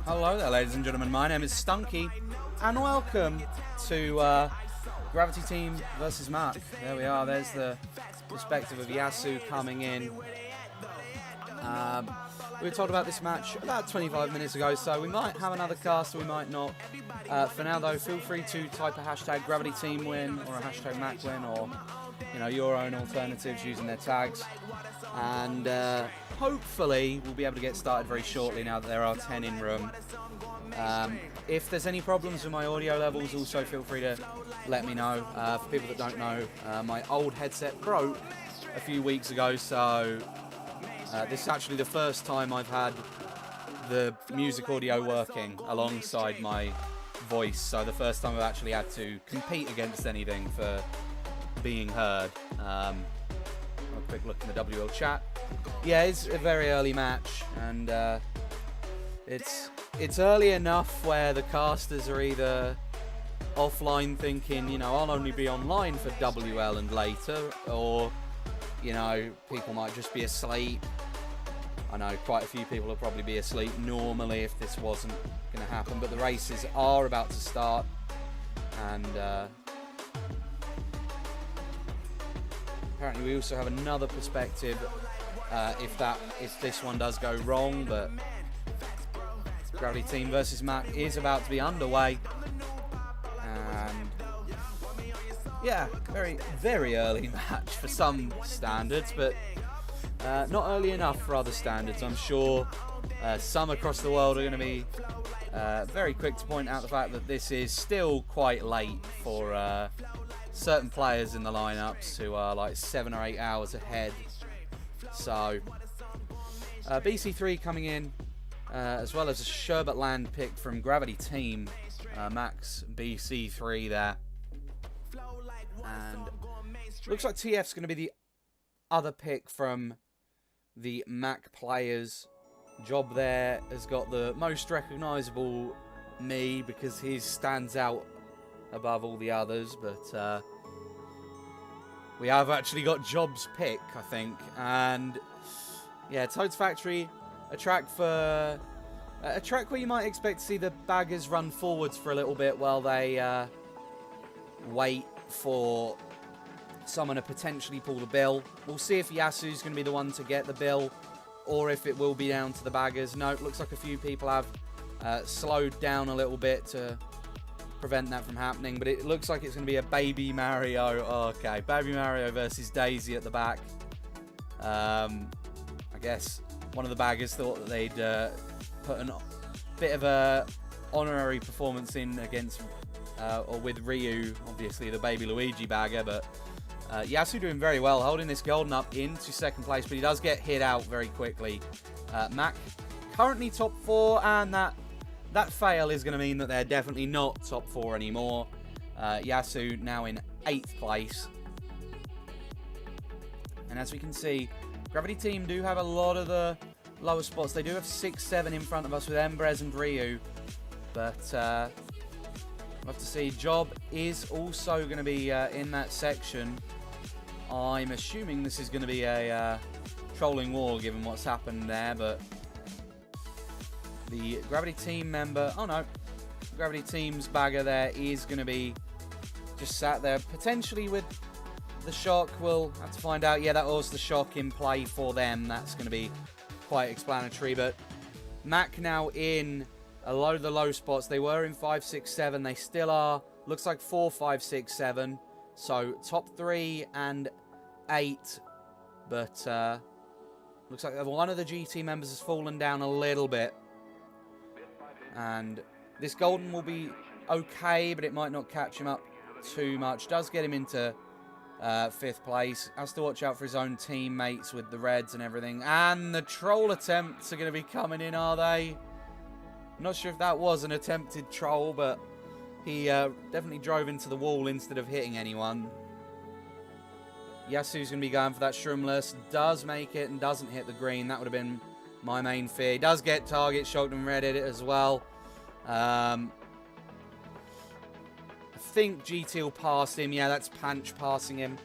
Hello there, ladies and gentlemen. My name is Stunky, and welcome to Gravity Team versus mach. There we are. There's the perspective of Yasu coming in. We were told about this match about 25 minutes ago, so we might have another cast, or we might not. For now, though, feel free to type a hashtag Gravity Team win or a hashtag mach win, or your own alternatives using their tags. And hopefully we'll be able to get started very shortly now that there are 10 in room. If there's any problems with my audio levels, also feel free to let me know. For people that don't know, my old headset broke a few weeks ago, so this is actually the first time I've had the music audio working alongside my voice, so the first time I've actually had to compete against anything for being heard. A quick look in the WL chat. Yeah, it's a very early match, and it's early enough where the casters are either offline thinking, I'll only be online for WL and later, or, people might just be asleep. I know quite a few people will probably be asleep normally if this wasn't going to happen, but the races are about to start, and apparently we also have another perspective if this one does go wrong, but Gravity Team versus mach is about to be underway, and yeah, very, very early match for some standards, but not early enough for other standards. I'm sure some across the world are going to be very quick to point out the fact that this is still quite late for certain players in the lineups who are like 7 or 8 hours ahead. So BC3 coming in, as well as a Sherbet Land pick from Gravity Team, Max BC3 there, and looks like TF's going to be the other pick from the mach players. Job there has got the most recognisable me because his stands out above all the others, but we have actually got Job's pick, I think, and yeah, Toad's Factory, a track where you might expect to see the baggers run forwards for a little bit while they wait for someone to potentially pull the bill. We'll see if Yasu's going to be the one to get the bill, or if it will be down to the baggers. No, it looks like a few people have slowed down a little bit to prevent that from happening, but it looks like it's going to be a Baby Mario. Oh, okay, Baby Mario versus Daisy at the back. I guess one of the baggers thought that they'd put a bit of a honorary performance in against or with Ryu, obviously the Baby Luigi bagger, but Yasu doing very well, holding this golden up into second place, but he does get hit out very quickly. Mach currently top 4, and that fail is going to mean that they're definitely not top 4 anymore. Yasu now in 8th place. And as we can see, Gravity Team do have a lot of the lower spots. They do have 6, 7 in front of us with Embrez and Ryu. But we'll have to see. Job is also going to be in that section. I'm assuming this is going to be a trolling war given what's happened there, but the Gravity Team member, oh no, Gravity Team's bagger there is going to be just sat there, potentially with the shock. We'll have to find out. Yeah, that was the shock in play for them. That's going to be quite explanatory, but mach now in a lot of the low spots. They were in 5, 6, 7. They still are. Looks like 4, 5, 6, 7. So top 3 and 8, but looks like one of the GT members has fallen down a little bit. And this golden will be okay, but it might not catch him up too much. Does get him into 5th place. Has to watch out for his own teammates with the reds and everything. And the troll attempts are going to be coming in, are they? I'm not sure if that was an attempted troll, but he definitely drove into the wall instead of hitting anyone. Yasu's going to be going for that Shroomless. Does make it and doesn't hit the green. That would have been my main fear. He does get target shocked and red it as well. I think GT will pass him. Yeah, that's Panch passing him.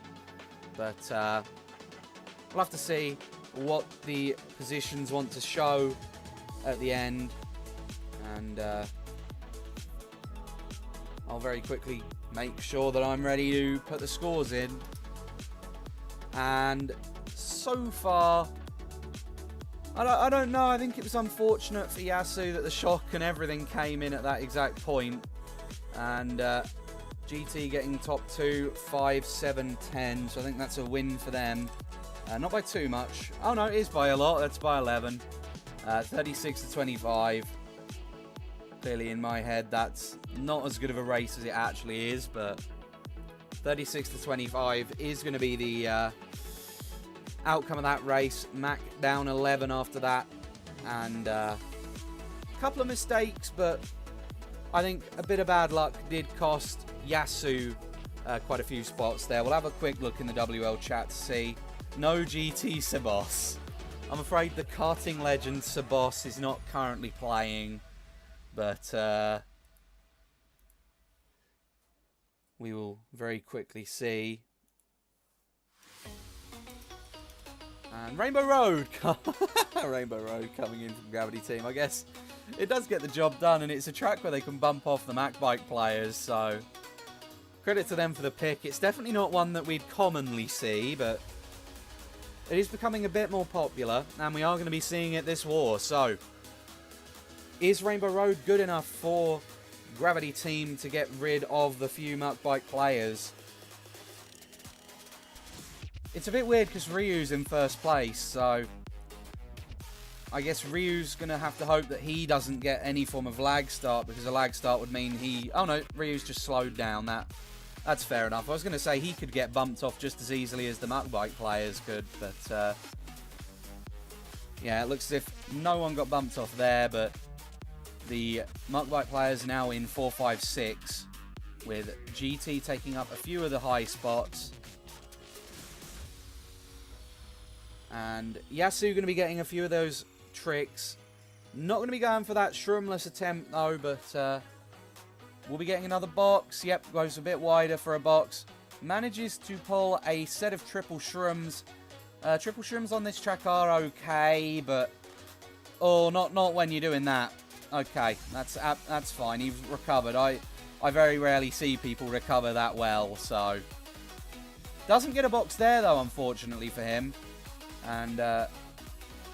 But we'll have to see what the positions want to show at the end. And I'll very quickly make sure that I'm ready to put the scores in. And so far, I don't know. I think it was unfortunate for Yasu that the shock and everything came in at that exact point. And GT getting top 2, 5, 7, 10. So I think that's a win for them. Not by too much. Oh no, it is by a lot. That's by 11. 36 to 25. Clearly in my head, that's not as good of a race as it actually is. But 36 to 25 is going to be the outcome of that race. Mach down 11 after that. And a couple of mistakes, but I think a bit of bad luck did cost Yasu quite a few spots there. We'll have a quick look in the WL chat to see. No GT Sebos. I'm afraid the karting legend Sebos is not currently playing, but we will very quickly see. And Rainbow Road, Rainbow Road coming in from Gravity Team. I guess it does get the job done, and it's a track where they can bump off the Mach bike players, so credit to them for the pick. It's definitely not one that we'd commonly see, but it is becoming a bit more popular, and we are going to be seeing it this war. So, is Rainbow Road good enough for Gravity Team to get rid of the few Mach bike players? It's a bit weird because Ryu's in first place, so I guess Ryu's going to have to hope that he doesn't get any form of lag start, because a lag start would mean he... Oh no, Ryu's just slowed down. That's fair enough. I was going to say he could get bumped off just as easily as the Mach bike players could, but yeah, it looks as if no one got bumped off there, but the Mach bike players now in 4, 5, 6, with GT taking up a few of the high spots. And Yasu going to be getting a few of those tricks. Not going to be going for that shroomless attempt though, but we'll be getting another box. Yep, goes a bit wider for a box. Manages to pull a set of triple shrooms. Triple shrooms on this track are okay, but oh, not when you're doing that. Okay, that's fine. He's recovered. I very rarely see people recover that well, so doesn't get a box there though, unfortunately for him. And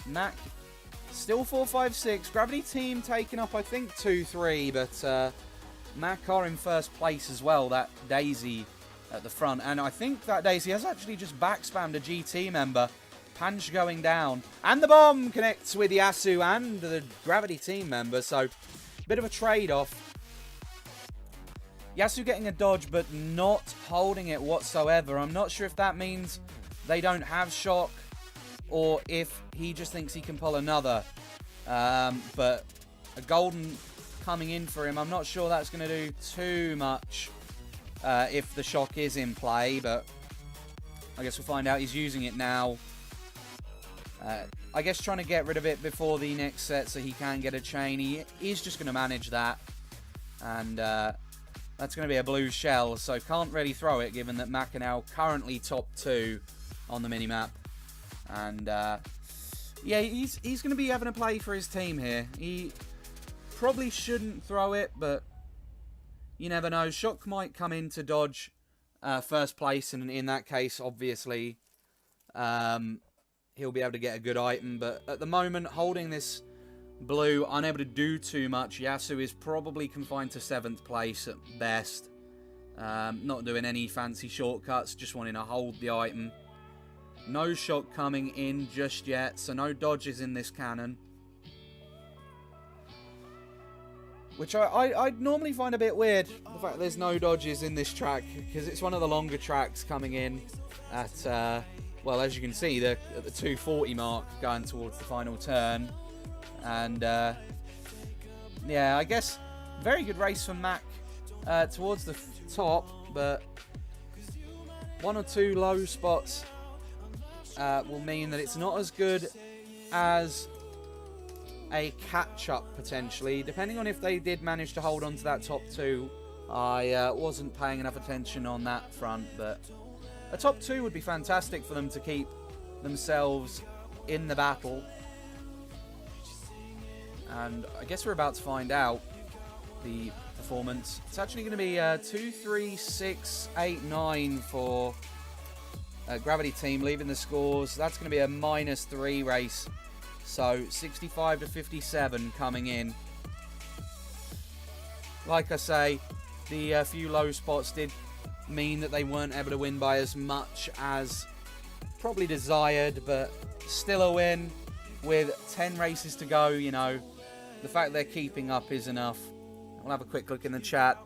Mach still 4, 5, 6. Gravity Team taking up, I think, 2, 3. But Mach are in first place as well. That Daisy at the front. And I think that Daisy has actually just backspammed a GT member. Punch going down. And the bomb connects with Yasu and the Gravity Team member. So, bit of a trade-off. Yasu getting a dodge, but not holding it whatsoever. I'm not sure if that means they don't have shock, or if he just thinks he can pull another. But a golden coming in for him. I'm not sure that's going to do too much if the shock is in play, but I guess we'll find out. He's using it now. I guess trying to get rid of it before the next set so he can get a chain. He is just going to manage that. And that's going to be a blue shell, so can't really throw it given that Mach are now currently top 2 on the minimap. And yeah, he's going to be having a play for his team here. He probably shouldn't throw it, but you never know. Shock might come in to dodge first place, and in that case, obviously, he'll be able to get a good item. But at the moment, holding this blue, unable to do too much. Yasu is probably confined to 7th place at best. Not doing any fancy shortcuts, just wanting to hold the item. No shock coming in just yet, so no dodges in this cannon. Which I'd normally find a bit weird, the fact there's no dodges in this track, because it's one of the longer tracks coming in at, well, as you can see, at the 240 mark, going towards the final turn. And, yeah, I guess very good race from Mach towards the top, but 1 or 2 low spots will mean that it's not as good as a catch-up, potentially. Depending on if they did manage to hold on to that top 2, I wasn't paying enough attention on that front, but a top 2 would be fantastic for them to keep themselves in the battle. And I guess we're about to find out the performance. It's actually going to be 2, 3, 6, 8, 9 for Gravity Team, leaving the scores. That's going to be a -3 race. So 65 to 57 coming in. Like I say, the few low spots did mean that they weren't able to win by as much as probably desired, but still a win with 10 races to go. You know, the fact they're keeping up is enough. We'll have a quick look in the chat.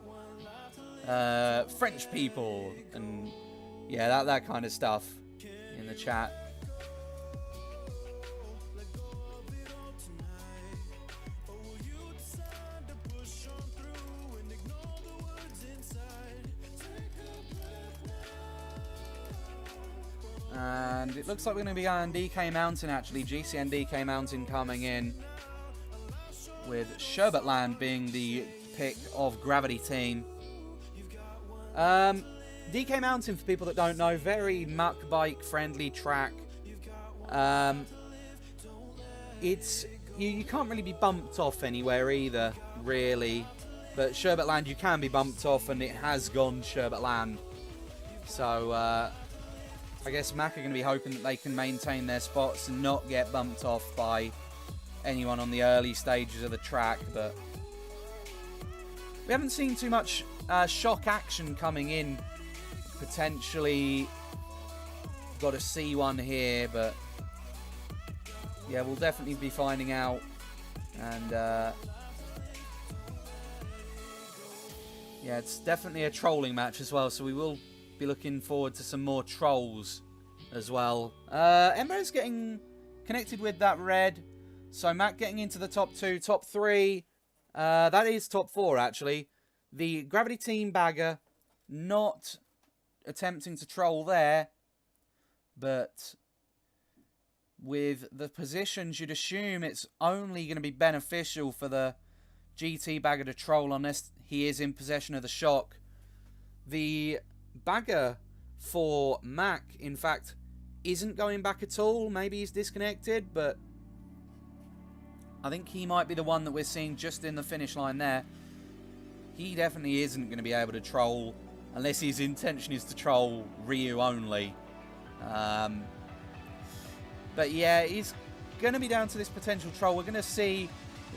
French people and yeah, that kind of stuff in the chat. And it looks like we're going to be on DK Mountain, actually. GCN DK Mountain coming in, with Sherbetland being the pick of Gravity Team. DK Mountain, for people that don't know, very muck bike friendly track. It's you can't really be bumped off anywhere either, really. But Sherbetland you can be bumped off, and it has gone Sherbetland. So I guess Mach are going to be hoping that they can maintain their spots and not get bumped off by anyone on the early stages of the track. But we haven't seen too much shock action coming in. Potentially got a C1 here, but yeah, we'll definitely be finding out. And yeah, it's definitely a trolling match as well, so we will be looking forward to some more trolls as well. Emma's getting connected with that red, so Matt getting into the top 2, top 3. That is top 4 actually. The Gravity Team bagger not attempting to troll there, but with the positions you'd assume it's only going to be beneficial for the GT bagger to troll unless he is in possession of the shock. The bagger for Mac, in fact, isn't going back at all. Maybe he's disconnected, but I think he might be the one that we're seeing just in the finish line there. He definitely isn't going to be able to troll unless his intention is to troll Ryu only. But yeah, it's going to be down to this potential troll. We're going to see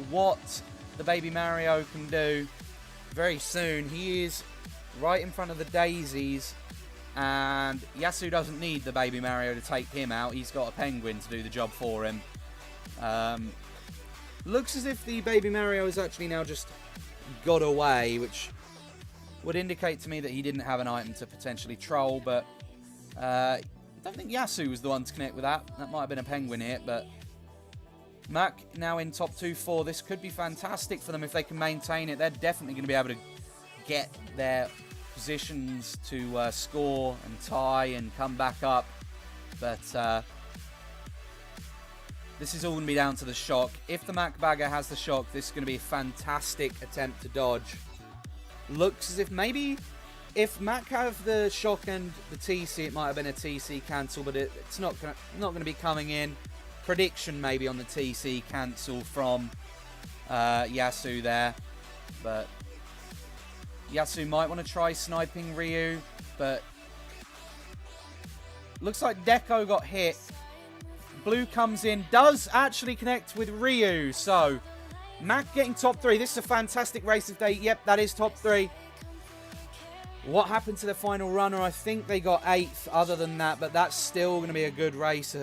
what the Baby Mario can do very soon. He is right in front of the daisies, and Yasu doesn't need the Baby Mario to take him out. He's got a penguin to do the job for him. Looks as if the Baby Mario has actually now just got away, which would indicate to me that he didn't have an item to potentially troll, but I don't think Yasu was the one to connect with that. That might have been a penguin hit, but Mac now in top 2-4. This could be fantastic for them if they can maintain it. They're definitely going to be able to get their positions to score and tie and come back up, but this is all going to be down to the shock. If the Mac bagger has the shock, this is going to be a fantastic attempt to dodge. Looks as if maybe if Mac have the shock and the TC, it might have been a TC cancel, but it's not going to be coming in. Prediction maybe on the TC cancel from Yasu there, but Yasu might want to try sniping Ryu, but looks like Deco got hit. Blue comes in, does actually connect with Ryu, so Mac getting top 3. This is a fantastic race of day. Yep, that is top 3. What happened to the final runner? I think they got 8th other than that, but that's still going to be a good race.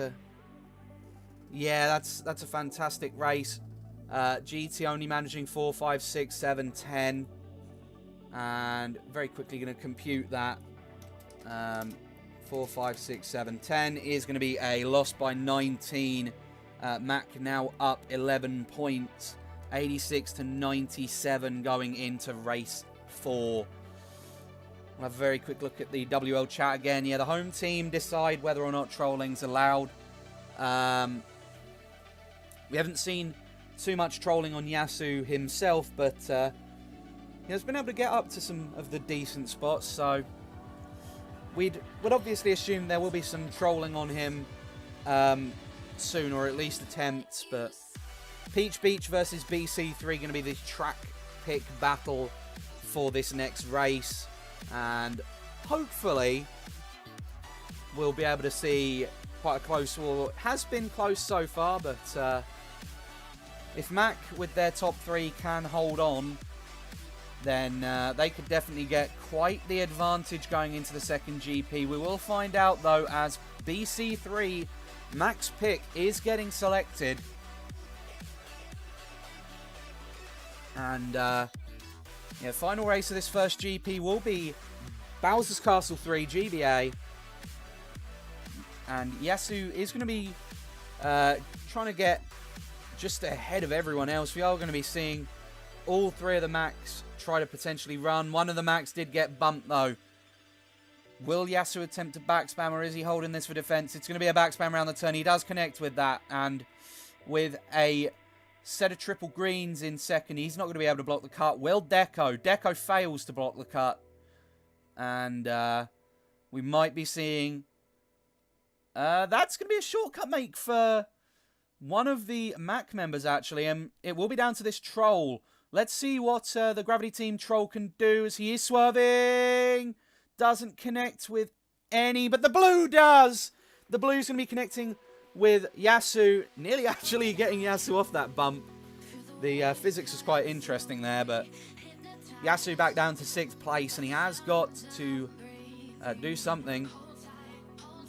Yeah, that's a fantastic race. GT only managing 4, 5, 6, 7, 10. And very quickly going to compute that. 4, 5, 6, 7, 10 is going to be a loss by 19. Mac now up 11 points. 86 to 97 going into race 4. We'll have a very quick look at the WL chat again. Yeah, the home team decide whether or not trolling's allowed. We haven't seen too much trolling on Yasu himself, but he has been able to get up to some of the decent spots, so would obviously assume there will be some trolling on him soon, or at least attempts, but Peach Beach versus BC3 going to be the track pick battle for this next race. And hopefully we'll be able to see quite a close war. It has been close so far, but if Mach with their top 3 can hold on, then they could definitely get quite the advantage going into the second GP. We will find out, though, as BC3, Mach's pick is getting selected. And, yeah, final race of this first GP will be Bowser's Castle 3, GBA. And Yasu is going to be trying to get just ahead of everyone else. We are going to be seeing all 3 of the Machs try to potentially run. One of the Machs did get bumped, though. Will Yasu attempt to backspam, or is he holding this for defense? It's going to be a backspam around the turn. He does connect with that, and with a set of triple greens in second, he's not going to be able to block the cut. Will Deco? Deco fails to block the cut. And we might be seeing... that's going to be a shortcut make for one of the Mach members, actually. It will be down to this troll. Let's see what the Gravity Team troll can do as he is swerving. Doesn't connect with any, but the blue does. The blue's going to be connecting with Yasu. Nearly actually getting Yasu off that bump. The physics is quite interesting there, but Yasu back down to 6th place, and he has got to do something.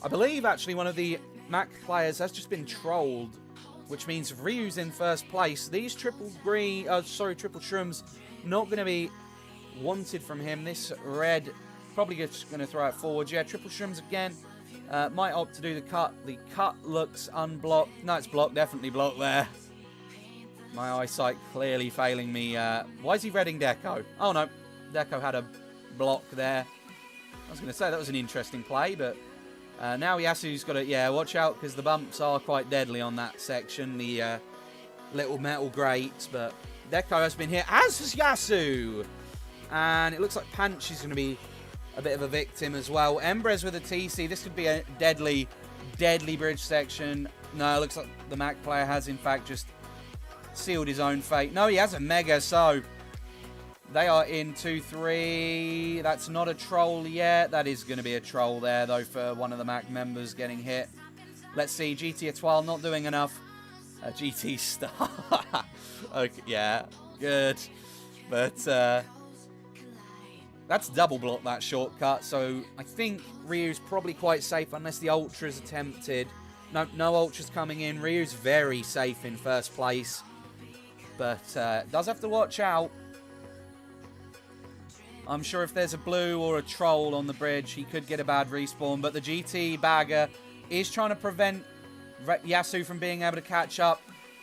I believe, actually, one of the Mach players has just been trolled, which means Ryu's in 1st place. These triple shrooms not going to be wanted from him. This red probably just going to throw it forward. Yeah, triple shrooms again. Might opt to do the cut. The cut looks unblocked. No, it's blocked. Definitely blocked there. My eyesight clearly failing me. Why is he redding Deco? Oh, no. Deco had a block there. I was going to say that was an interesting play, but... now Yasu's got to, yeah, watch out, because the bumps are quite deadly on that section, the little metal grates, but Deco has been hit, as has Yasu! And it looks like Punch is going to be a bit of a victim as well. Embrez with a TC, this could be a deadly, deadly bridge section. No, it looks like the Mach player has, in fact, just sealed his own fate. No, he has a Mega, so... They are in 2-3. That's not a troll yet. That is going to be a troll there, though, for one of the Mach members getting hit. Let's see. GT Etoile not doing enough. GT Star. Okay, yeah. Good. But that's double block, that shortcut. So I think Ryu's probably quite safe unless the Ultra's attempted. No Ultra's coming in. Ryu's very safe in 1st place. But does have to watch out. I'm sure if there's a blue or a troll on the bridge, he could get a bad respawn. But the GT bagger is trying to prevent Yasu from being able to catch up.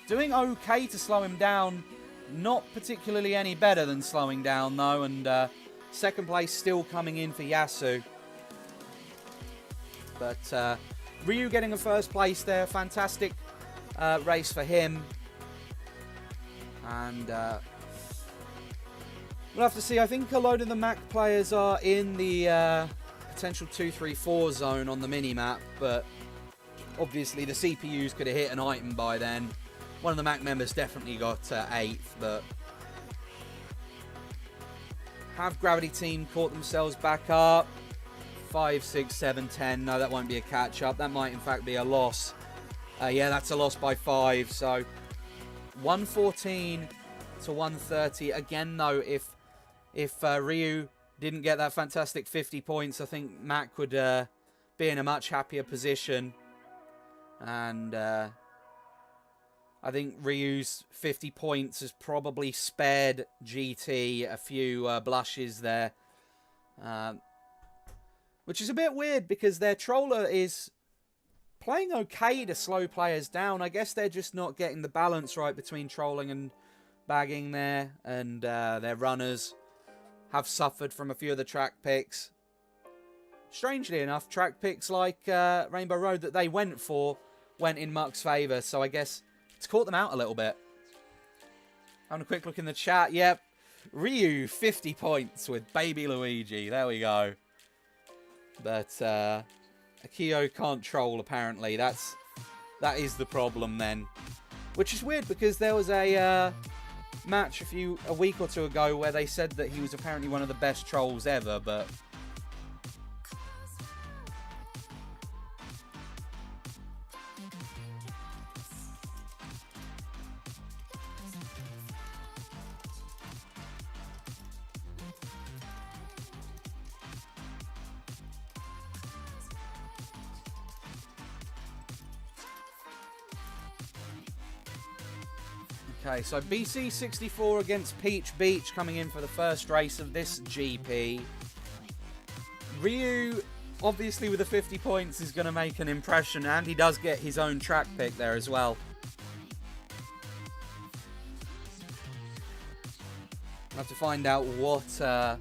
Doing okay to slow him down. Not particularly any better than slowing down, though. And 2nd place still coming in for Yasu. But Ryu getting a 1st place there. Fantastic race for him. And... we'll have to see. I think a load of the Mach players are in the potential 2-3-4 zone on the mini-map, but obviously the CPUs could have hit an item by then. One of the Mach members definitely got 8th, but have Gravity Team caught themselves back up? 5, 6, 7, 10. No, that won't be a catch-up. That might, in fact, be a loss. Yeah, that's a loss by 5, so 114 to 130. Again, though, if Ryu didn't get that fantastic 50 points, I think Mach would be in a much happier position. And I think Ryu's 50 points has probably spared GT a few blushes there. Which is a bit weird, because their troller is playing okay to slow players down. I guess they're just not getting the balance right between trolling and bagging there. And their runners have suffered from a few of the track picks. Strangely enough, track picks like Rainbow Road that they went for went in Mach's favour. So I guess it's caught them out a little bit. Having a quick look in the chat. Yep. Ryu, 50 points with Baby Luigi. There we go. But Akio can't troll, apparently. That is the problem then. Which is weird because there was a match a week or two ago where they said that he was apparently one of the best trolls ever, but okay, so BC64 against Peach Beach coming in for the first race of this GP. Ryu, obviously with the 50 points, is going to make an impression, and he does get his own track pick there as well. We'll have to find out what they're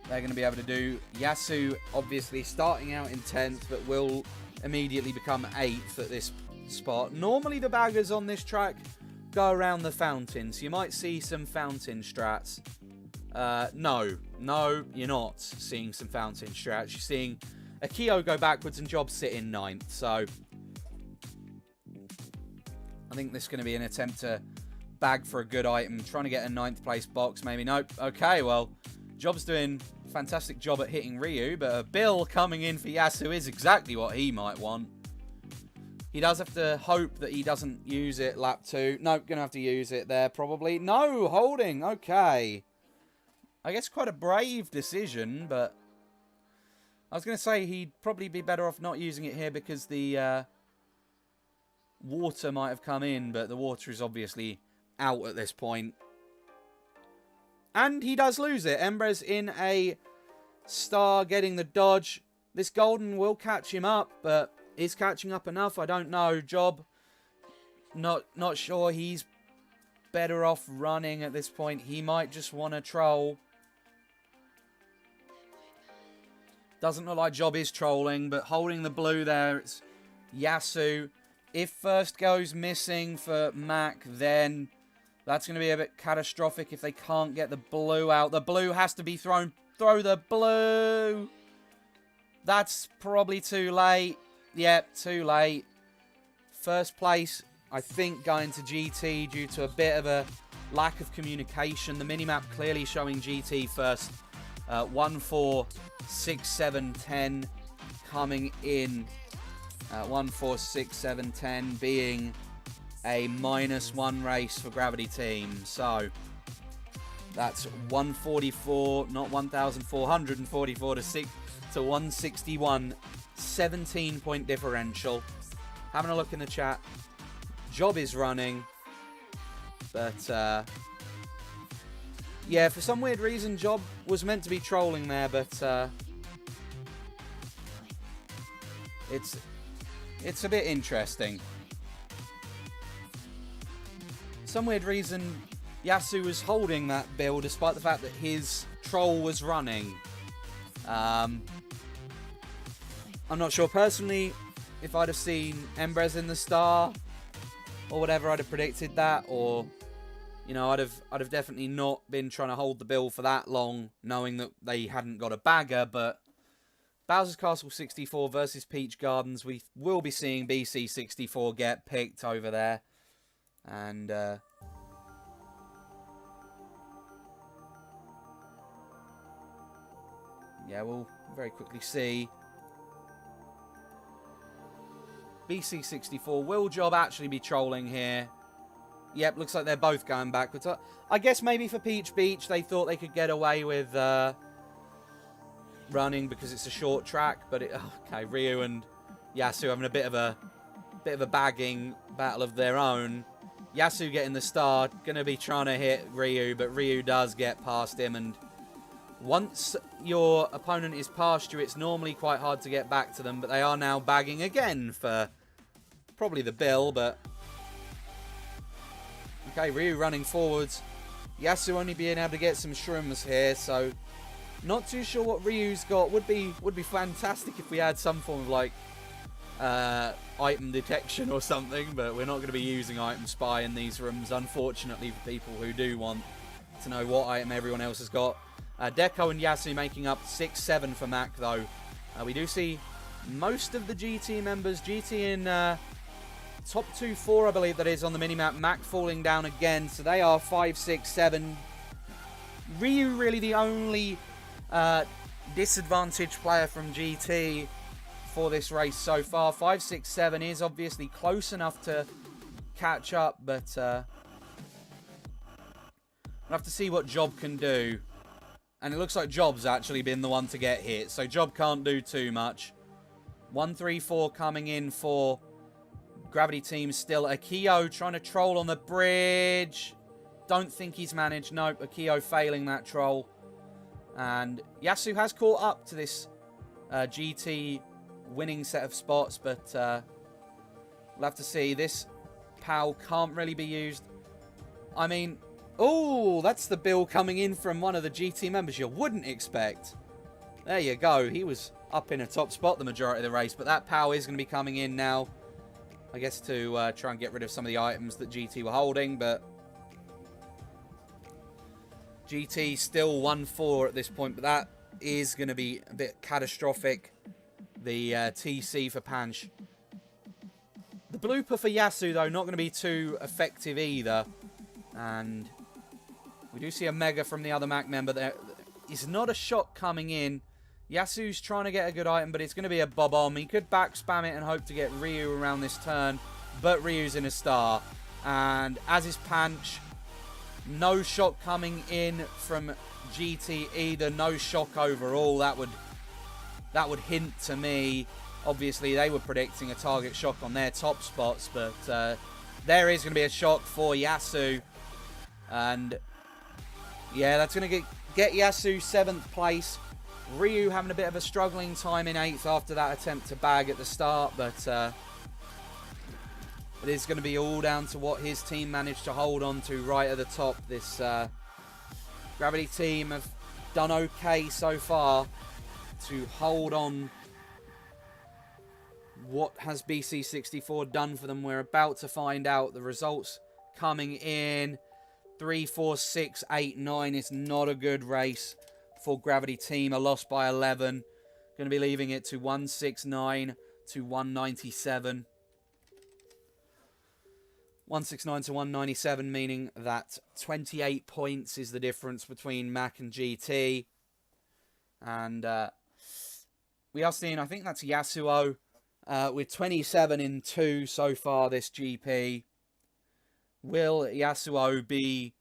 going to be able to do. Yasu, obviously, starting out in 10th, but will immediately become 8th at this spot. Normally, the baggers on this track go around the fountain, so you might see some fountain strats. No, you're not seeing some fountain strats. You're seeing Akio go backwards and Job sit in 9th, so I think this is going to be an attempt to bag for a good item, trying to get a 9th place box, maybe. Nope. Okay, well, Job's doing a fantastic job at hitting Ryu, but a bill coming in for Yasu is exactly what he might want. He does have to hope that he doesn't use it lap 2. Nope, going to have to use it there probably. No, holding. Okay. I guess quite a brave decision, but I was going to say he'd probably be better off not using it here because the water might have come in, but the water is obviously out at this point. And he does lose it. Embrez in a star getting the dodge. This golden will catch him up, but is catching up enough? I don't know. Job, not sure. He's better off running at this point. He might just want to troll. Doesn't look like Job is trolling, but holding the blue there, it's Yasu. If first goes missing for Mac, then that's going to be a bit catastrophic if they can't get the blue out. The blue has to be thrown. Throw the blue. That's probably too late. Yep, too late. First place, I think, going to GT due to a bit of a lack of communication. The minimap clearly showing GT first. 1, 4, 6, 7, 10 coming in. 1, 4, 6, 7, 10 being a -1 race for Gravity Team. So that's 144, not 1,444 to 161. 17-point differential. Having a look in the chat. Job is running. But, yeah, for some weird reason, Job was meant to be trolling there, but, it's a bit interesting. Some weird reason, Yasu was holding that bill, despite the fact that his troll was running. I'm not sure personally if I'd have seen Embrez in the star or whatever, I'd have predicted that, or you know, I'd have definitely not been trying to hold the bill for that long, knowing that they hadn't got a bagger. But Bowser's Castle 64 versus Peach Gardens, we will be seeing BC 64 get picked over there, and yeah, we'll very quickly see. BC64, will Job actually be trolling here? Yep, looks like they're both going backwards. I guess maybe for Peach Beach, they thought they could get away with running because it's a short track. But okay, Ryu and Yasu having a bit of a bagging battle of their own. Yasu getting the start, gonna be trying to hit Ryu, but Ryu does get past him. And once your opponent is past you, it's normally quite hard to get back to them. But they are now bagging again for probably the bill, but okay, Ryu running forwards. Yasu only being able to get some shrooms here, so not too sure what Ryu's got. Would be fantastic if we had some form of like item detection or something, but we're not going to be using item spy in these rooms, unfortunately, for people who do want to know what item everyone else has got. Deco and Yasu making up 6-7 for Mac, though. We do see most of the GT members. GT in top 2-4, I believe that is, on the minimap. Mach falling down again, so they are 5, 6, 7. Ryu really the only disadvantaged player from GT for this race so far. 5, 6, 7 is obviously close enough to catch up, but we'll have to see what Job can do. And it looks like Job's actually been the one to get hit, so Job can't do too much. 1, 3, 4 coming in for Gravity Team still. Akio trying to troll on the bridge. Don't think he's managed. Nope, Akio failing that troll. And Yasu has caught up to this GT winning set of spots, but we'll have to see. This POW can't really be used. I mean, oh, that's the bill coming in from one of the GT members you wouldn't expect. There you go. He was up in a top spot the majority of the race, but that POW is going to be coming in now, I guess, to try and get rid of some of the items that GT were holding, but GT still 1-4 at this point, but that is going to be a bit catastrophic. The TC for Panch. The blooper for Yasu, though, not going to be too effective either. And we do see a mega from the other Mac member. There is not a shot coming in. Yasu's trying to get a good item, but it's going to be a bob-omb. He could back spam it and hope to get Ryu around this turn, but Ryu's in a star. And as is Panch, no shock coming in from GT either. No shock overall. That would hint to me. Obviously, they were predicting a target shock on their top spots, but there is going to be a shock for Yasu. And yeah, that's going to get Yasu 7th place. Ryu having a bit of a struggling time in 8th after that attempt to bag at the start, but it is going to be all down to what his team managed to hold on to right at the top. This Gravity team have done okay so far to hold on. What has BC64 done for them? We're about to find out. The results coming in. 3, 4, 6, 8, 9 is not a good race for Gravity Team. A loss by 11. Going to be leaving it to 169 to 197. 169 to 197, meaning that 28 points is the difference between Mac and GT. And we are seeing, I think that's Yasuo, with 27 in 2 so far this GP. Will Yasuo be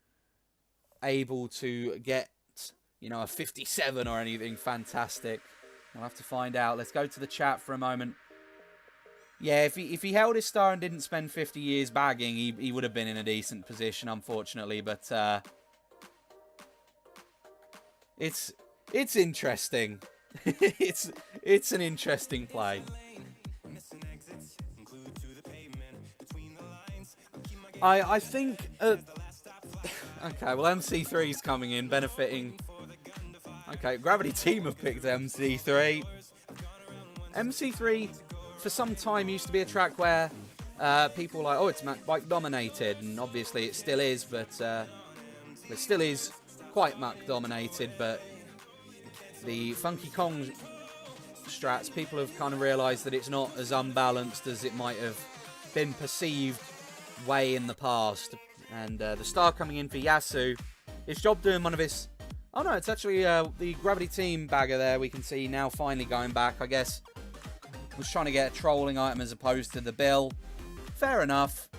able to get, you know, a 57 or anything fantastic? We'll have to find out. Let's go to the chat for a moment. Yeah, if he held his star and didn't spend 50 years bagging, he would have been in a decent position, unfortunately. But it's interesting. it's an interesting play. I think okay, well, MC3's coming in, benefiting. Okay, Gravity Team have picked MC3. MC3 for some time used to be a track where people were like, oh, it's Mac bike dominated, and obviously it still is, but it still is quite Mac dominated. But the Funky Kong strats, people have kind of realised that it's not as unbalanced as it might have been perceived way in the past. And the star coming in for Yasu. His job doing one of his... Oh no, it's actually the Gravity Team bagger there. We can see now finally going back, I guess. Was trying to get a trolling item as opposed to the bill. Fair enough.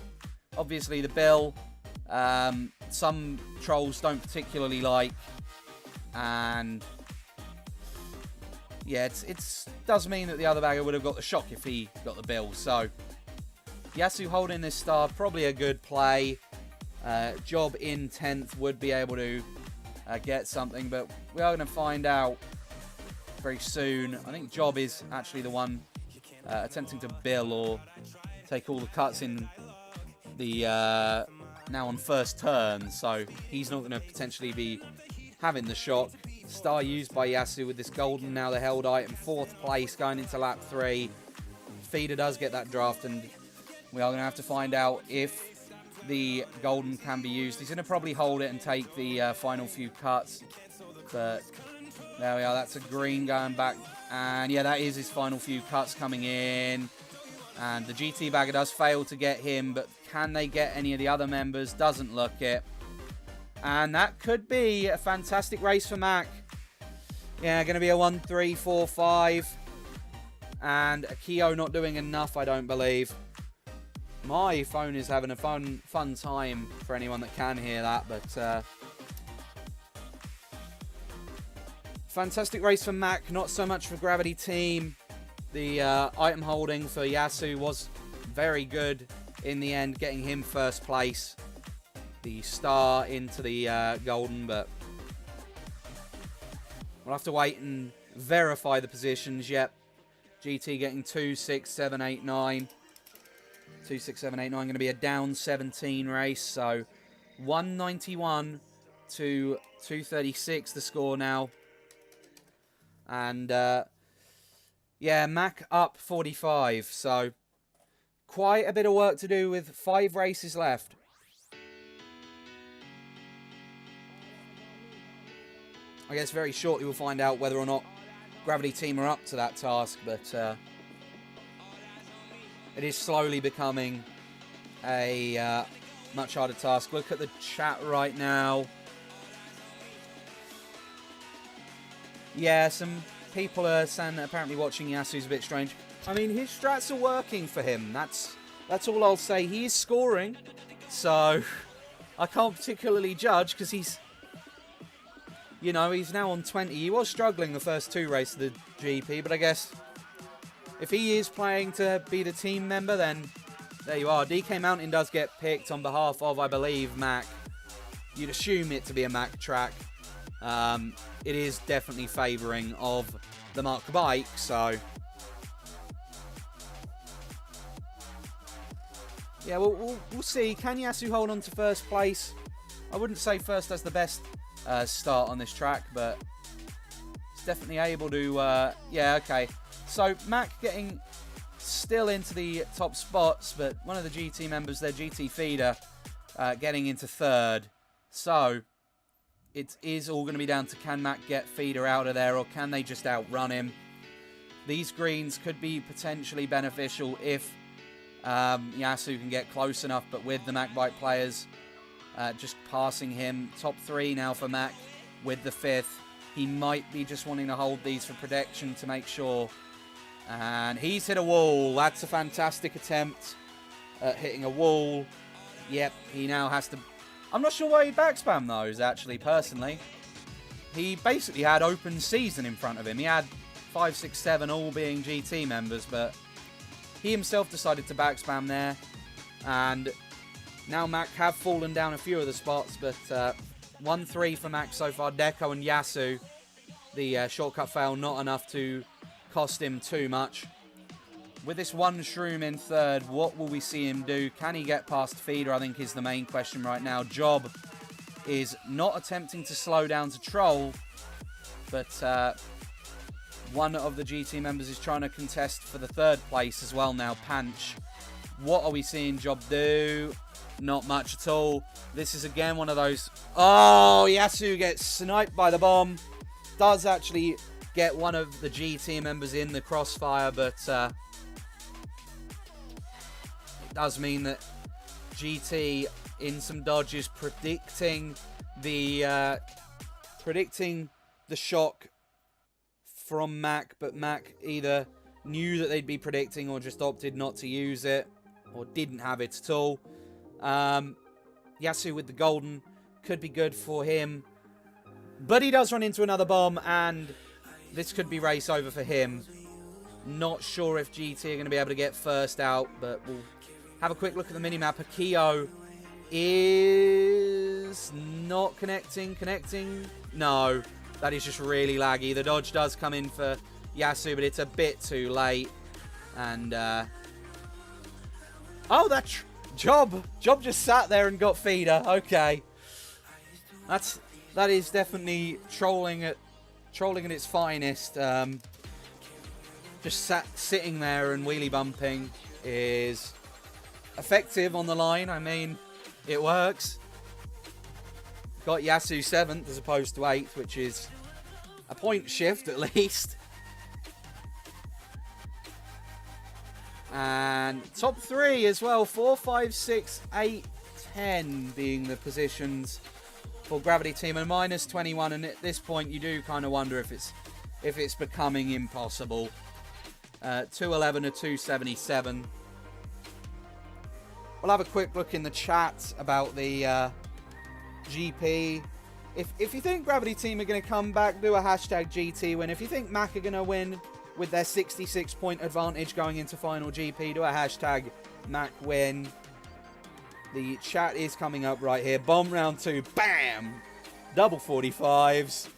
Obviously the bill, some trolls don't particularly like. And yeah, it does mean that the other bagger would have got the shock if he got the bill. So Yasu holding this star, probably a good play. Job in 10th would be able to get something, but we are going to find out very soon. I think Job is actually the one attempting to bill or take all the cuts in the now on first turn, so he's not going to potentially be having the shock. Star used by Yasu with this golden, now the held item, 4th place going into lap 3. Feeder does get that draft, and we are going to have to find out if the golden can be used. He's going to probably hold it and take the final few cuts, but there we are. That's a green going back, and yeah, that is his final few cuts coming in. And the GT bagger does fail to get him, but can they get any of the other members? Doesn't look it. And that could be a fantastic race for Mach. Yeah, going to be a 1, 3, 4, 5. And Akio not doing enough, I don't believe. My phone is having a fun time for anyone that can hear that, but fantastic race for Mach, not so much for Gravity Team. The item holding for Yasu was very good in the end, getting him first place. The star into the golden, but we'll have to wait and verify the positions. Yep, GT getting 2, 6, 7, 8, 9. 2, 6, 7, 8, 9. Going to be a down 17 race. So 191 to 236 the score now. And yeah, Mach up 45. So quite a bit of work to do with 5 races left. I guess very shortly we'll find out whether or not Gravity Team are up to that task, but it is slowly becoming a much harder task. Look at the chat right now. Yeah, some people are saying that apparently watching Yasu's a bit strange. I mean, his strats are working for him. That's all I'll say. He is scoring, so I can't particularly judge because he's, you know, he's now on 20. He was struggling the first 2 races of the GP, but I guess if he is playing to be the team member, then there you are. DK Mountain does get picked on behalf of, I believe, Mach. You'd assume it to be a Mach track. It is definitely favouring of the Mach bike, so yeah, we'll see. Can Yasu hold on to first place? I wouldn't say first as the best start on this track, but it's definitely able to, yeah, okay. So Mach getting still into the top spots, but one of the GT members, their GT feeder, getting into 3rd. So it is all going to be down to, can Mach get feeder out of there, or can they just outrun him? These greens could be potentially beneficial if Yasu can get close enough, but with the Mach bike players just passing him. Top 3 now for Mach with the 5th. He might be just wanting to hold these for protection to make sure. And he's hit a wall. That's a fantastic attempt at hitting a wall. Yep, he now has to... I'm not sure why he backspam those, actually, personally. He basically had open season in front of him. He had 5, 6, 7 all being GT members, but he himself decided to backspam there. And now Mach have fallen down a few of the spots, but 1-3 for Mach so far. Deco and Yasu, the shortcut fail, not enough to cost him too much. With this one shroom in 3rd, what will we see him do? Can he get past feeder, I think, is the main question right now. Job is not attempting to slow down to troll, but one of the GT members is trying to contest for the 3rd place as well now, Panch. What are we seeing Job do? Not much at all. This is again one of those... Oh, Yasu gets sniped by the bomb. Does actually get one of the GT members in the crossfire, but it does mean that GT in some dodges predicting the shock from Mach, but Mach either knew that they'd be predicting or just opted not to use it, or didn't have it at all. Yasu with the golden could be good for him, but he does run into another bomb, and this could be race over for him. Not sure if GT are going to be able to get first out, but we'll have a quick look at the minimap. Akio is not connecting. No, that is just really laggy. The dodge does come in for Yasu, but it's a bit too late. And oh, that Job just sat there and got feeder. Okay, that is definitely trolling at its finest. Just sitting there and wheelie bumping is effective on the line. I mean, it works. Got Yasu 7th as opposed to 8th, which is a point shift at least. And top 3 as well. 4, 5, 6, 8, 10 being the positions for Gravity Team, and minus 21. And at this point, you do kind of wonder if it's becoming impossible. 211 to 277. We'll have a quick look in the chat about the GP. If you think Gravity Team are going to come back, do a hashtag GT win. If you think Mach are going to win with their 66-point advantage going into final GP, do a hashtag Mach win. The chat is coming up right here. Bomb round 2. Bam! Double 45s.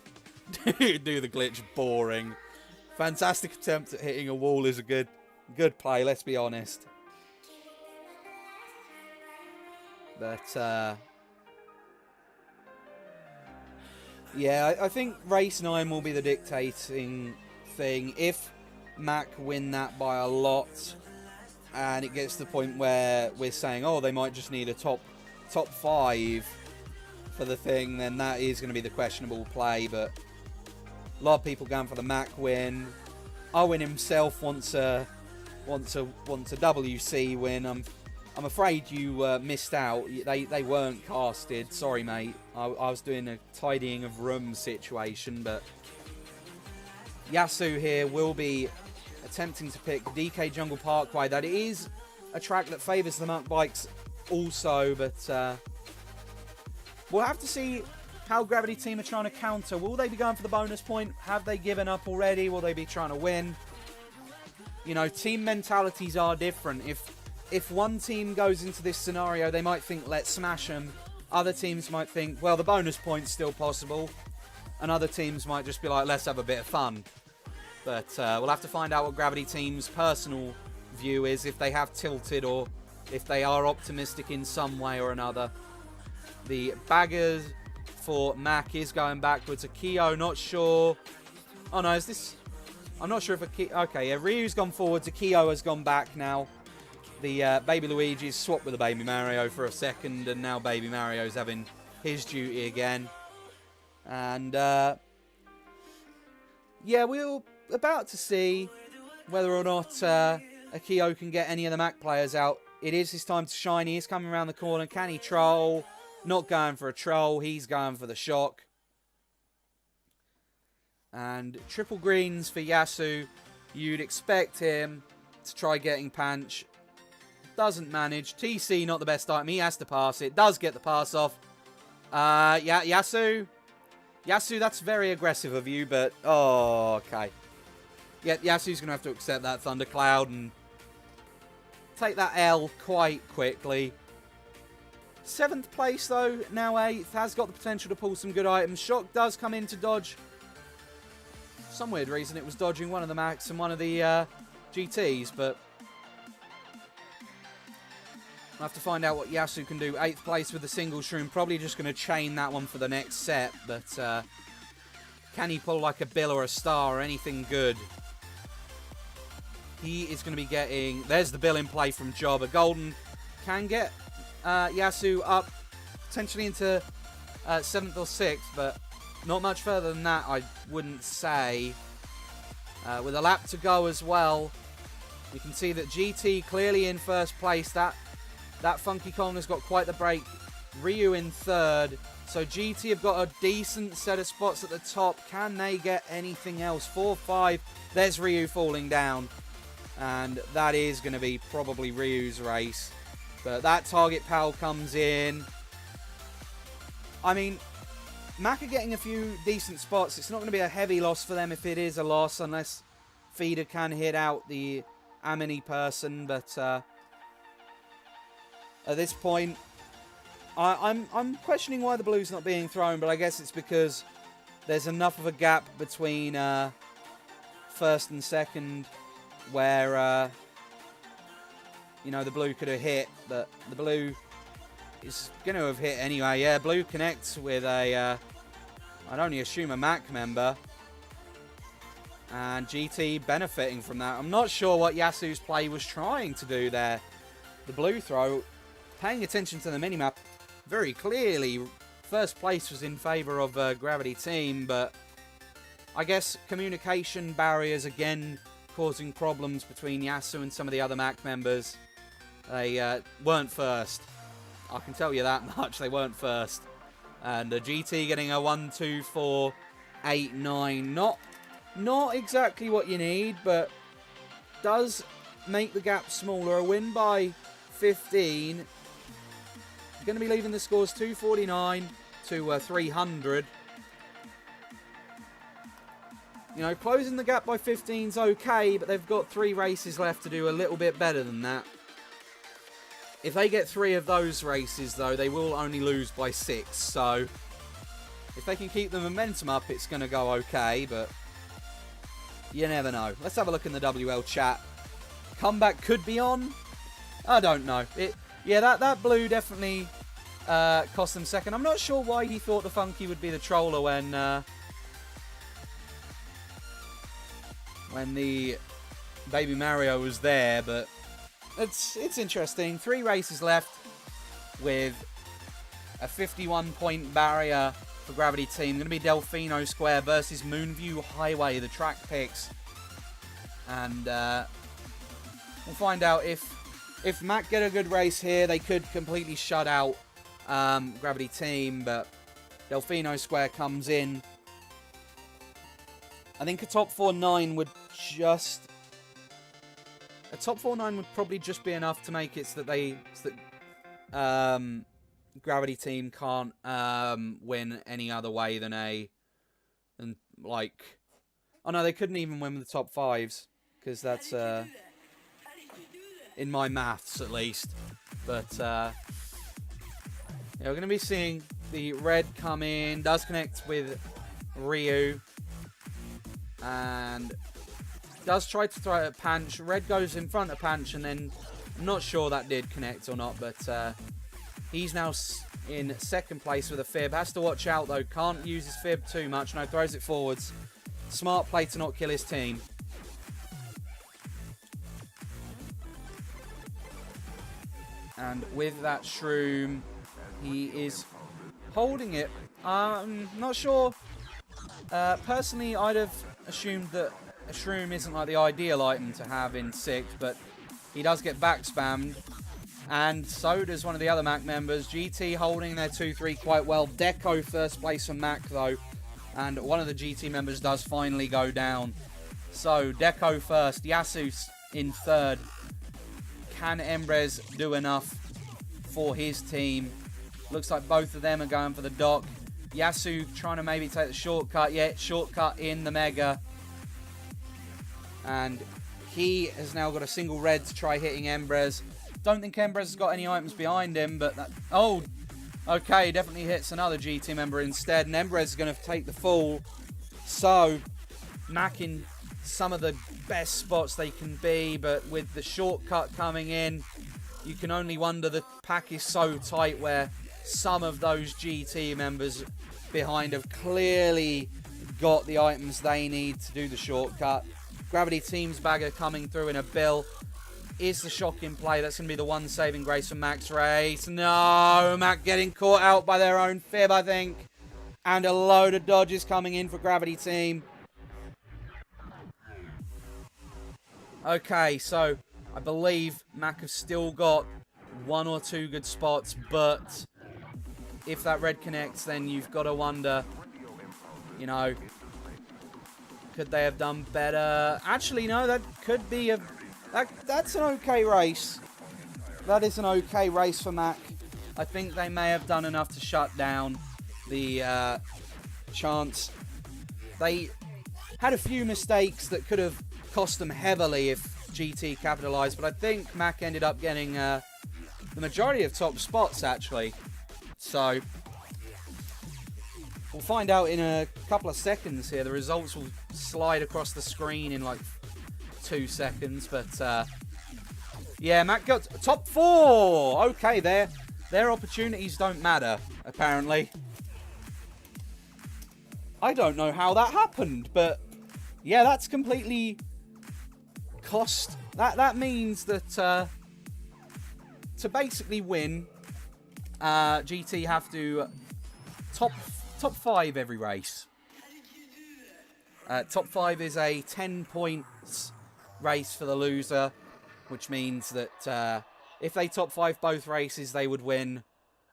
Do the glitch. Boring. Fantastic attempt at hitting a wall is a good play, let's be honest. But, yeah, I think race 9 will be the dictating thing. If Mach win that by a lot, and it gets to the point where we're saying, oh, they might just need a top 5 for the thing, then that is going to be the questionable play. But a lot of people going for the Mach win. Owen himself wants a WC win. I'm afraid you missed out. They weren't casted. Sorry, mate. I was doing a tidying of room situation, but Yasu here will be attempting to pick DK Jungle Parkway. That is a track that favours the Mach bikes also, but we'll have to see how Gravity Team are trying to counter. Will they be going for the bonus point? Have they given up already? Will they be trying to win? You know, team mentalities are different. If one team goes into this scenario, they might think, let's smash them. Other teams might think, well, the bonus point's still possible. And other teams might just be like, let's have a bit of fun. But we'll have to find out what Gravity Team's personal view is, if they have tilted or if they are optimistic in some way or another. The baggers for Mach is going backwards. Akio, not sure. Oh, no, is this... I'm not sure if Akio... Okay, yeah, Ryu's gone forwards. Akio has gone back now. The Baby Luigi's swapped with the Baby Mario for a second, and now Baby Mario's having his duty again. And, yeah, we're about to see whether or not Akio can get any of the Mach players out. It is his time to shine. He is coming around the corner. Can he troll? Not going for a troll. He's going for the shock. And triple greens for Yasu. You'd expect him to try getting Panch. Doesn't manage. TC, not the best item. He has to pass it. Does get the pass off. Yeah, Yasu. Yasu, that's very aggressive of you, but... Oh, okay. Yeah, Yasu's going to have to accept that Thundercloud and take that L quite quickly. 7th place, though, now 8th. Has got the potential to pull some good items. Shock does come in to dodge. For some weird reason, it was dodging one of the Machs and one of the GTs, but... I'll have to find out what Yasu can do. 8th place with the single shroom. Probably just going to chain that one for the next set. But can he pull like a Bill or a Star or anything good? He is going to be getting... There's the Bill in play from Job. A Golden can get Yasu up potentially into 7th or 6th. But not much further than that, I wouldn't say. With a lap to go as well. You can see that GT clearly in 1st place. That Funky Kong has got quite the break. Ryu in 3rd. So GT have got a decent set of spots at the top. Can they get anything else? 4, 5. There's Ryu falling down. And that is going to be probably Ryu's race. But that target pal comes in. I mean, Mach are getting a few decent spots. It's not going to be a heavy loss for them if it is a loss. Unless Feeder can hit out the Amini person. But... at this point, I'm questioning why the blue's not being thrown, but I guess it's because there's enough of a gap between 1st and 2nd where, you know, the blue could have hit, but the blue is going to have hit anyway. Yeah, blue connects with a, I'd only assume a Mach member, and GT benefiting from that. I'm not sure what Yasu's play was trying to do there. The blue throw... Paying attention to the minimap, very clearly, 1st place was in favour of Gravity Team, but I guess communication barriers again causing problems between Yasu and some of the other Mac members. They weren't first. I can tell you that much. They weren't first. And GT getting a 1, 2, 4, 8, 9. Not exactly what you need, but does make the gap smaller. A win by 15. Going to be leaving the scores 249 to 300. You know, closing the gap by 15 is okay, but they've got 3 races left to do a little bit better than that. If they get 3 of those races, though, they will only lose by 6. So, if they can keep the momentum up, it's going to go okay, but you never know. Let's have a look in the WL chat. Comeback could be on. I don't know. Yeah, that blue definitely cost them second. I'm not sure why he thought the Funky would be the troller when the Baby Mario was there, but it's interesting. 3 races left with a 51-point barrier for Gravity Team. Going to be Delfino Square versus Moonview Highway, the track picks. And we'll find out if Mac get a good race here, they could completely shut out Gravity Team, but Delfino Square comes in. I think a top 4-9 would just... A top 4-9 would probably just be enough to make it so that Gravity Team can't win any other way than like... Oh no, they couldn't even win with the top 5s, because that's in my maths at least. But yeah, we're going to be seeing the red come in, does connect with Ryu, and does try to throw a punch. Red goes in front of punch, and then I'm not sure that did connect or not, but he's now in second place with a fib. Has to watch out though, can't use his fib too much. No, throws it forwards. Smart play to not kill his team. And with that shroom, he is holding it. Not sure. Personally, I'd have assumed that a shroom isn't like the ideal item to have in 6th, but he does get back spammed. And so does one of the other Mac members. GT holding their 2-3 quite well. Deco first place for Mac though. And one of the GT members does finally go down. So Deco first. Yasu in 3rd. Can Embrez do enough for his team? Looks like both of them are going for the dock. Yasu trying to maybe take the shortcut. Yeah, shortcut in the Mega. And he has now got a single red to try hitting Embrez. Don't think Embrez has got any items behind him, but that... Oh, okay, definitely hits another GT member instead. And Embrez is going to take the fall. So, Mac in some of the best spots they can be, but with the shortcut coming in, you can only wonder the pack is so tight where some of those GT members behind have clearly got the items they need to do the shortcut. Gravity Team's bagger coming through in a bill. Is the shocking play. That's going to be the one saving grace for Mac's race. No, Mac getting caught out by their own fib, I think. And a load of dodges coming in for Gravity Team. Okay, so I believe Mac have still got 1 or 2 good spots, but if that red connects, then you've got to wonder, you know, could they have done better? Actually, no, that could be a... That's an okay race. That is an okay race for Mac. I think they may have done enough to shut down the chance. They had a few mistakes that could have cost them heavily if GT capitalised, but I think Mac ended up getting the majority of top spots, actually. So, we'll find out in a couple of seconds here. The results will slide across the screen in like 2 seconds, but yeah, Mac got top 4. Okay, their opportunities don't matter, apparently. I don't know how that happened, but yeah, that's completely cost. That means that to basically win, GT have to top 5 every race. Top 5 is a 10 points race for the loser, which means that if they top 5 both races, they would win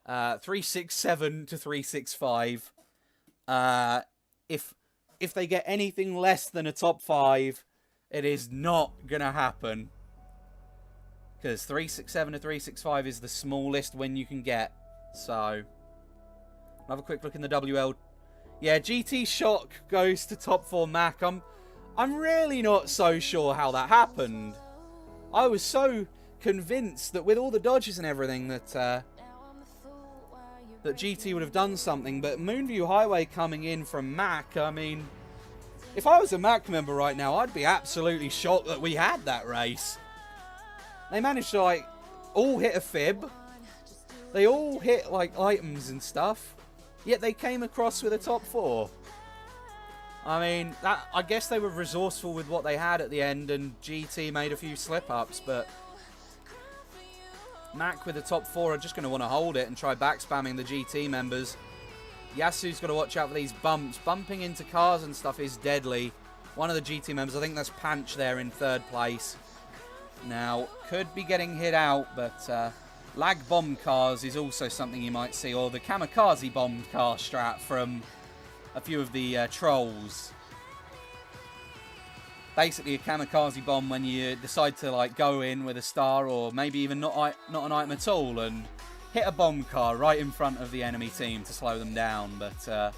367 to 365. If they get anything less than a top 5, it is not going to happen. Because 367 to 365 is the smallest win you can get. So, have a quick look in the WL. Yeah, GT Shock goes to top 4 Mach. I'm really not so sure how that happened. I was so convinced that with all the dodges and everything that that GT would have done something, but Moonview Highway coming in from Mach, I mean, if I was a Mach member right now, I'd be absolutely shocked that we had that race. They managed to, like, all hit a fib. They all hit, like, items and stuff. Yet they came across with a top 4. I mean, I guess they were resourceful with what they had at the end, and GT made a few slip-ups, but Mach with the top 4 are just going to want to hold it and try back-spamming the GT members. Yasu's got to watch out for these bumps. Bumping into cars and stuff is deadly. One of the GT members, I think that's Panch there in 3rd place. Now, could be getting hit out, but lag bomb cars is also something you might see, or the kamikaze bomb car strat from a few of the trolls. Basically a kamikaze bomb when you decide to like go in with a star, or maybe even not an item at all, and hit a bomb car right in front of the enemy team to slow them down. But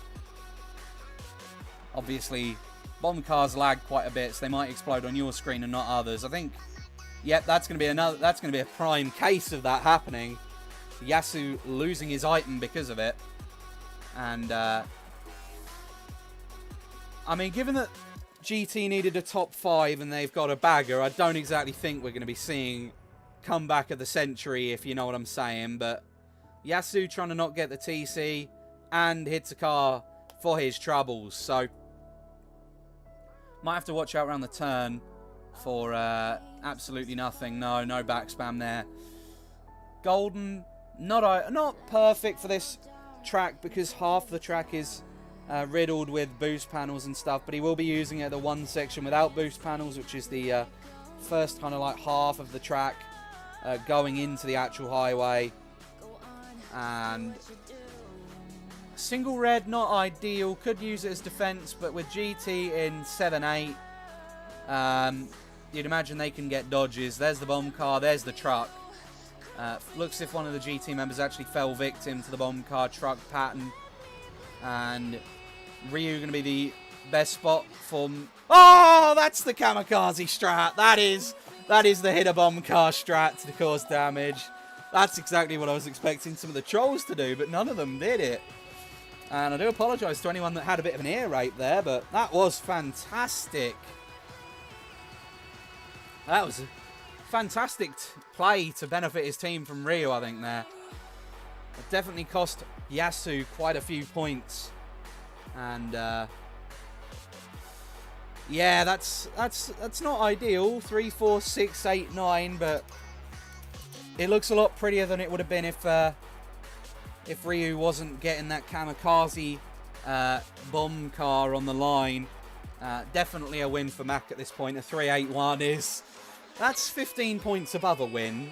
obviously bomb cars lag quite a bit, so they might explode on your screen and not others. I think, yep, that's going to be a prime case of that happening. Yasu losing his item because of it. And I mean, given that GT needed a top 5 and they've got a bagger, I don't exactly think we're going to be seeing comeback of the century, if you know what I'm saying. But Yasu trying to not get the TC and hits a car for his troubles. So, might have to watch out around the turn for absolutely nothing. No back spam there. Golden, not perfect for this track because half the track is riddled with boost panels and stuff, but he will be using it at the one section without boost panels, which is the first kind of like half of the track going into the actual highway. And single red, not ideal, could use it as defense, but with GT in 7-8, you'd imagine they can get dodges. There's the bomb car, there's the truck. Looks as if one of the GT members actually fell victim to the bomb car truck pattern. And Ryu going to be the best spot for... Oh, that's the kamikaze strat. That is the hit a bomb car strat to cause damage. That's exactly what I was expecting some of the trolls to do, but none of them did it. And I do apologise to anyone that had a bit of an ear rape there, but that was fantastic. That was a fantastic play to benefit his team from Ryu, I think, there. It definitely cost Yasu quite a few points. And, yeah, that's not ideal. 3, 4, 6, 8, 9, but it looks a lot prettier than it would have been if Ryu wasn't getting that kamikaze bomb car on the line. Definitely a win for Mach at this point. A 3-8-1 that's 15 points above a win.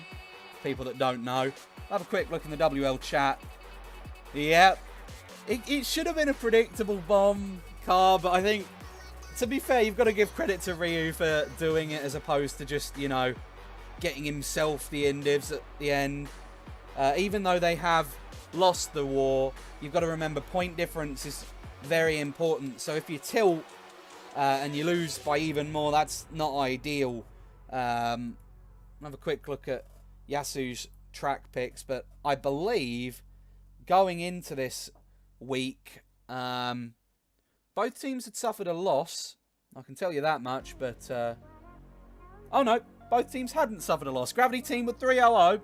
People that don't know, have a quick look in the WL chat. Yep, it should have been a predictable bomb car, but I think, to be fair, you've got to give credit to Ryu for doing it as opposed to just, you know, getting himself the indivs at the end. Even though they have lost the war, you've got to remember point difference is very important. So if you tilt and you lose by even more, that's not ideal. Have a quick look at Yasu's track picks, but I believe going into this week, both teams had suffered a loss. I can tell you that much, but oh no, both teams hadn't suffered a loss. Gravity team with 3-0-0,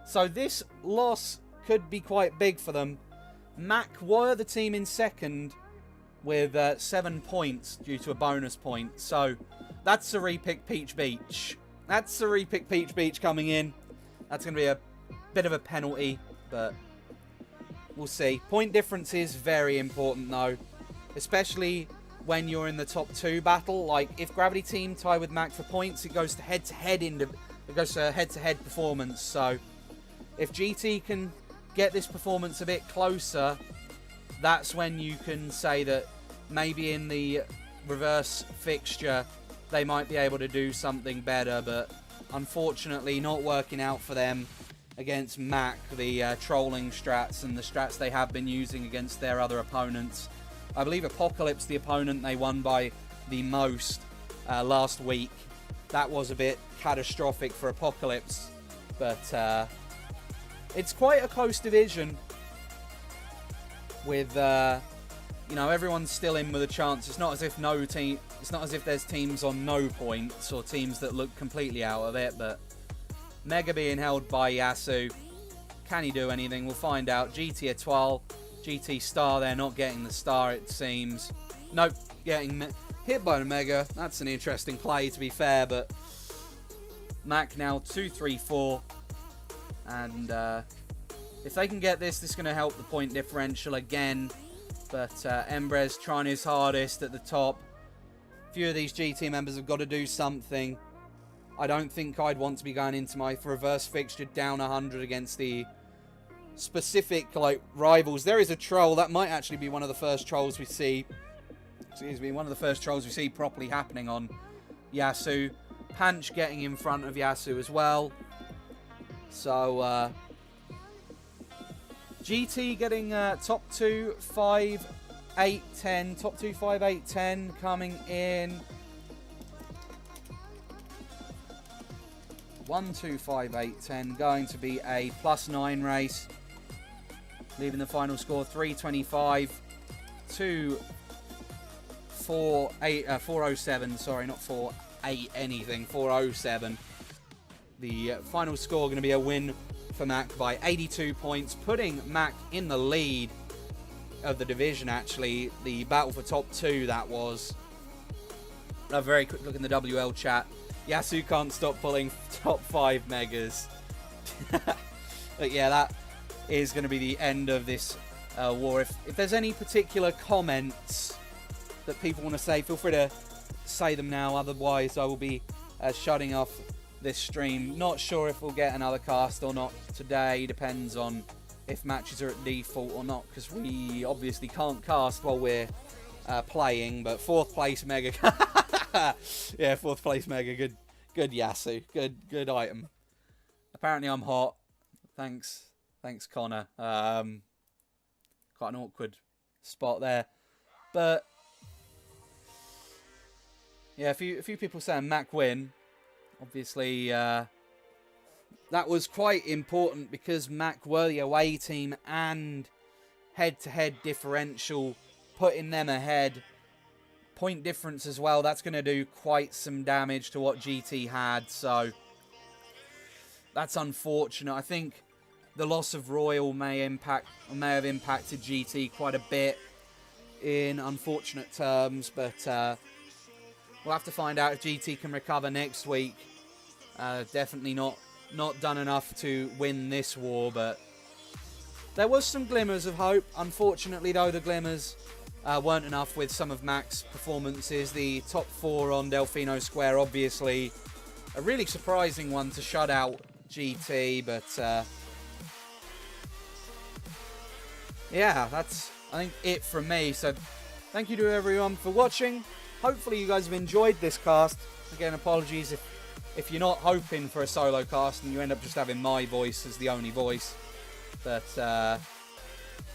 so this loss could be quite big for them. Mach were the team in second with 7 points due to a bonus point, so that's a repick Peach Beach. That's a repick Peach Beach coming in. That's going to be a bit of a penalty, but we'll see. Point difference is very important, though. Especially when you're in the top 2 battle. Like, if Gravity Team tie with Mach for points, it goes to head-to-head head-to-head performance. So, if GT can get this performance a bit closer, that's when you can say that maybe in the reverse fixture they might be able to do something better, but unfortunately not working out for them against Mach, the trolling strats and the strats they have been using against their other opponents. I believe Apocalypse, the opponent they won by the most last week, that was a bit catastrophic for Apocalypse, but it's quite a close division with you know, everyone's still in with a chance. It's not as if it's not as if there's teams on no points or teams that look completely out of it, but Mega being held by Yasu. Can he do anything? We'll find out. GT Etoile, GT Star there, not getting the star it seems. Nope, getting hit by the Mega. That's an interesting play to be fair, but Mach now 2-3-4. And if they can get this, this is going to help the point differential again. But Embrez trying his hardest at the top. A few of these GT members have got to do something. I don't think I'd want to be going into my reverse fixture down 100 against the specific like rivals. There is a troll. That might actually be one of the first trolls we see. Excuse me, one of the first trolls we see properly happening on Yasu. Panch getting in front of Yasu as well. So GT getting top 2, 5, 8, 10. Top 2, 5, 8, 10 coming in. 1, 2, 5, 8, 10. Going to be a +9 race. Leaving the final score 325 to 407. Sorry, not 4-8 anything. 407. The final score going to be a win for Mach by 82 points, putting Mach in the lead of the division, actually. The battle for top 2, that was. A very quick look in the WL chat. Yasu can't stop pulling top 5 Megas. But yeah, that is going to be the end of this war. If there's any particular comments that people want to say, feel free to say them now. Otherwise, I will be shutting off this stream. Not sure if we'll get another cast or not today. Depends on if matches are at default or not, because we obviously can't cast while we're playing. But 4th place Mega. Yeah, 4th place Mega. Good Yasu. Good item. Apparently I'm hot. Thanks Connor. Quite an awkward spot there. But yeah, a few people saying Mach win. Obviously, that was quite important because Mach were the away team and head-to-head differential, putting them ahead. Point difference as well, that's going to do quite some damage to what GT had, so that's unfortunate. I think the loss of Royal may have impacted GT quite a bit in unfortunate terms, but we'll have to find out if GT can recover next week. Definitely not done enough to win this war, but there was some glimmers of hope. Unfortunately, though, the glimmers weren't enough with some of Mach's performances. The top 4 on Delfino Square, obviously a really surprising one to shut out GT, but yeah, that's, I think, it from me. So thank you to everyone for watching. Hopefully you guys have enjoyed this cast. Again, apologies if you're not hoping for a solo cast and you end up just having my voice as the only voice. But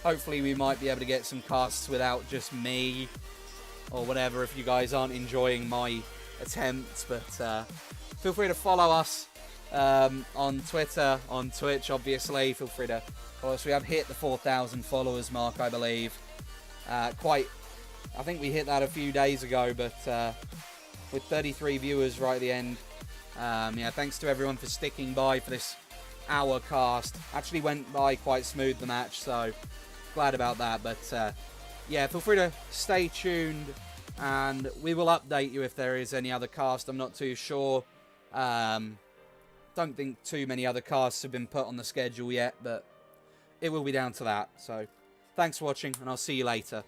hopefully we might be able to get some casts without just me or whatever if you guys aren't enjoying my attempts. But feel free to follow us on Twitter, on Twitch, obviously. Feel free to follow us. We have hit the 4,000 followers mark, I believe. I think we hit that a few days ago, but with 33 viewers right at the end. Yeah, thanks to everyone for sticking by for this hour cast. Actually went by quite smooth, the match, so glad about that. But yeah, feel free to stay tuned and we will update you if there is any other cast. I'm not too sure. Don't think too many other casts have been put on the schedule yet, but it will be down to that. So thanks for watching and I'll see you later.